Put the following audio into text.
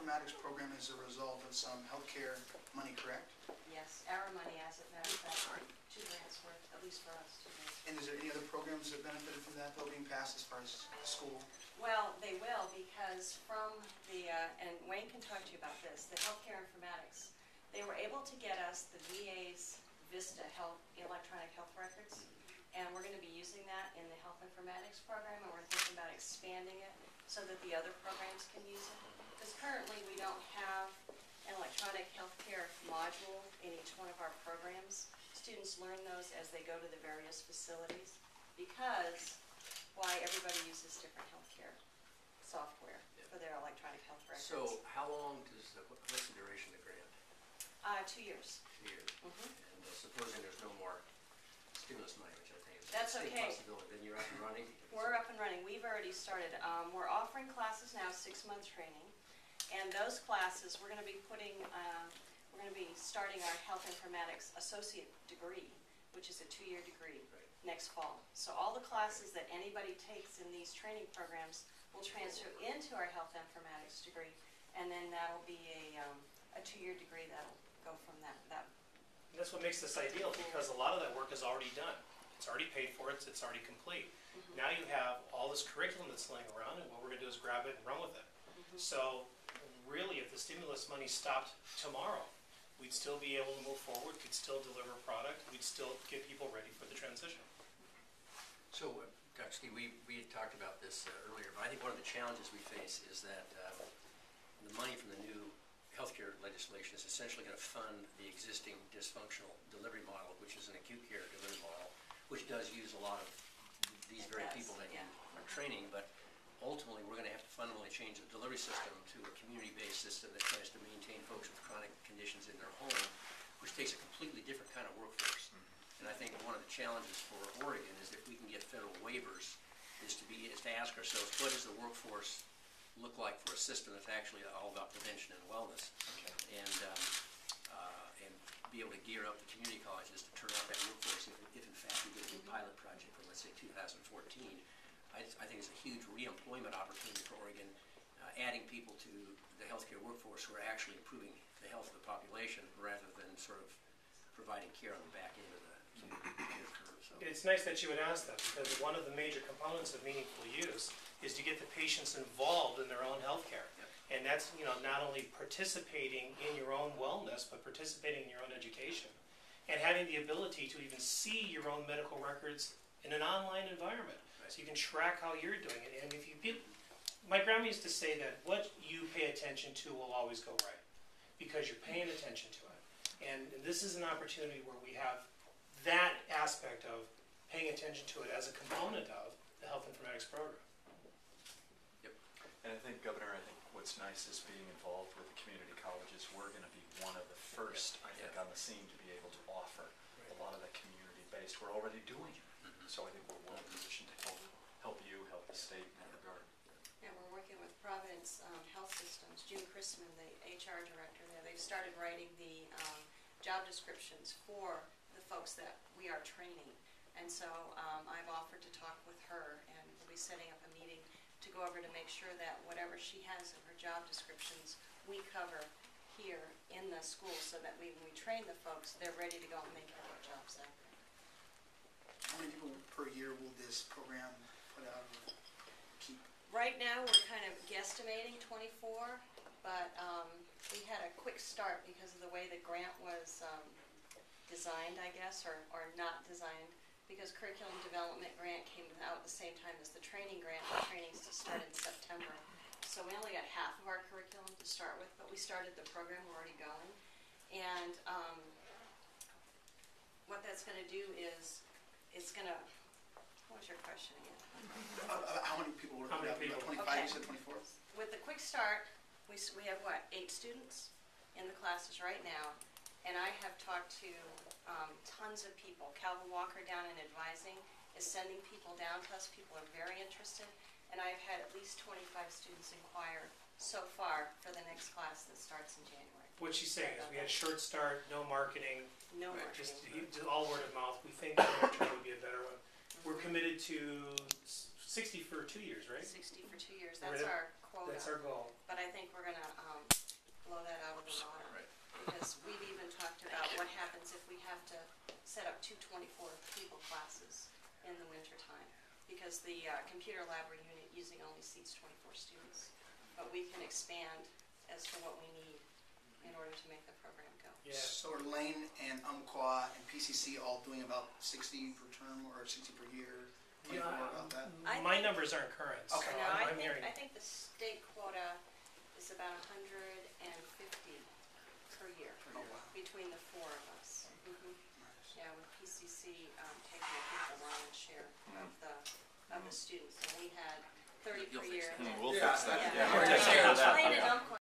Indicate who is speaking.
Speaker 1: informatics program is a result of some healthcare money, correct?
Speaker 2: Yes, our money, as a matter of fact, 2 grants worth, at least for us, 2 grants.
Speaker 1: And is there any other programs that benefited from that though being passed as far as the school?
Speaker 2: Well, they will, because from the, and Wayne can talk to you about this, the healthcare informatics, they were able to get us the VA's VISTA health, electronic health records, and we're going to be using that in the health informatics program, and we're thinking about expanding it so that the other programs can use it. Because currently we don't have an electronic healthcare module in each one of our programs. Students learn those as they go to the various facilities, because why everybody uses different healthcare software for their electronic health records.
Speaker 3: So how long does, what's the duration of the grant?
Speaker 2: 2 years.
Speaker 3: 2 years.
Speaker 2: Mm-hmm.
Speaker 3: And supposing there's no more stimulus money, which I think is
Speaker 2: That's
Speaker 3: a big
Speaker 2: okay.
Speaker 3: possibility, then you're up and running?
Speaker 2: We're up and running. We've already started. We're offering classes now, 6-month training, and those classes we're going to be putting. We're going to be starting our health informatics associate degree, which is a 2-year degree, next fall. So all the classes that anybody takes in these training programs will transfer into our health informatics degree, and then that'll be a 2-year degree that'll go from that.
Speaker 4: And that's what makes this ideal, because a lot of that work is already done. It's already paid for, it's already complete.
Speaker 2: Mm-hmm.
Speaker 4: Now you have all this curriculum that's laying around, and what we're going to do is grab it and run with it.
Speaker 2: Mm-hmm.
Speaker 4: So really, if the stimulus money stopped tomorrow, we'd still be able to move forward, could still deliver product, we'd still get people ready for the transition.
Speaker 3: So, Dr. Ski, we had talked about this earlier, but I think one of the challenges we face is that the money from the new healthcare legislation is essentially going to fund the existing dysfunctional delivery model, which is an acute care delivery model, which does use a lot of these very people that you are training, but ultimately we're going to have to fundamentally change the delivery system to a community-based system that tries to maintain folks with chronic conditions in their home, which takes a completely different kind of workforce. And I think one of the challenges for Oregon is if we can get federal waivers, is to ask ourselves, what does the workforce look like for a system that's actually all about prevention and wellness, and be able to gear up the community colleges to turn out that workforce if in fact we get a big pilot project for, let's say, 2014. I think it's a huge re-employment opportunity for Oregon, adding people to the healthcare workforce who are actually improving the health of the population rather than sort of providing care on the back end of the care curve. So.
Speaker 4: It's nice that you would ask that, because one of the major components of meaningful use is to get the patients involved in their own health care. And that's, not only participating in your own wellness, but participating in your own education, and having the ability to even see your own medical records in an online environment. So you can track how you're doing it. And if my grandma used to say that what you pay attention to will always go right, because you're paying attention to it. And this is an opportunity where we have that aspect of paying attention to it as a component of the health informatics program.
Speaker 3: Yep.
Speaker 5: And I think, Governor, what's nice is being involved with the community colleges. We're going to be one of the first, I think, on the scene to be able to offer a lot of that community-based. We're already doing it. So I think we're well positioned to help you, help the state in that regard.
Speaker 2: And we're working with Providence Health Systems. June Chrisman, the HR director there, they've started writing the job descriptions for the folks that we are training. And so I've offered to talk with her, and we'll be setting up a meeting to go over to make sure that whatever she has in her job descriptions, we cover here in the school, so that when we train the folks, they're ready to go and make their jobs out there.
Speaker 1: How many people per year will this program put out or keep?
Speaker 2: Right now, we're kind of guesstimating 24, but we had a quick start because of the way the grant was designed, I guess, or not designed, because curriculum development grant came out at the same time as the training grant. The training's to start in September. So we only got half of our curriculum to start with, but we started the program, we're already going. And what that's going to do is, it's going to, what was your question again?
Speaker 1: How many people were
Speaker 4: How many people?
Speaker 1: 25,
Speaker 2: Okay.
Speaker 1: you said 24?
Speaker 2: With the quick start, we have, 8 students in the classes right now. And I have talked to tons of people. Calvin Walker down in advising is sending people down to us. People are very interested. And I've had at least 25 students inquire so far for the next class that starts in January.
Speaker 4: What she's saying is we had a short start, no marketing,
Speaker 2: No marketing.
Speaker 4: just all word of mouth. We think the term would be a better one. We're committed to 60 for 2 years, right?
Speaker 2: 60 for 2 years. That's our quota.
Speaker 4: That's our goal.
Speaker 2: But I think we're going to is, we've even talked about what happens if we have to set up 2 24-people classes in the wintertime, because the computer lab or unit usually only seats 24 students. But we can expand as to what we need in order to make the program go.
Speaker 4: Yeah.
Speaker 1: So are Lane and Umpqua and PCC all doing about 60 per term or 60 per year? 24 about that?
Speaker 4: My numbers aren't current, so
Speaker 1: Okay.
Speaker 2: No,
Speaker 4: I'm hearing.
Speaker 2: I think the state quota is about 150 per year
Speaker 1: Oh, wow.
Speaker 2: between the 4 of us.
Speaker 1: Nice.
Speaker 2: Yeah, with PCC taking I think the lion's share of the students. And we had 30 per
Speaker 3: You'll fix
Speaker 2: year.
Speaker 3: that.
Speaker 2: and then-
Speaker 5: We'll fix that.
Speaker 2: Yeah.
Speaker 5: Yeah, we're taking care of that.
Speaker 2: Lane and Umpqua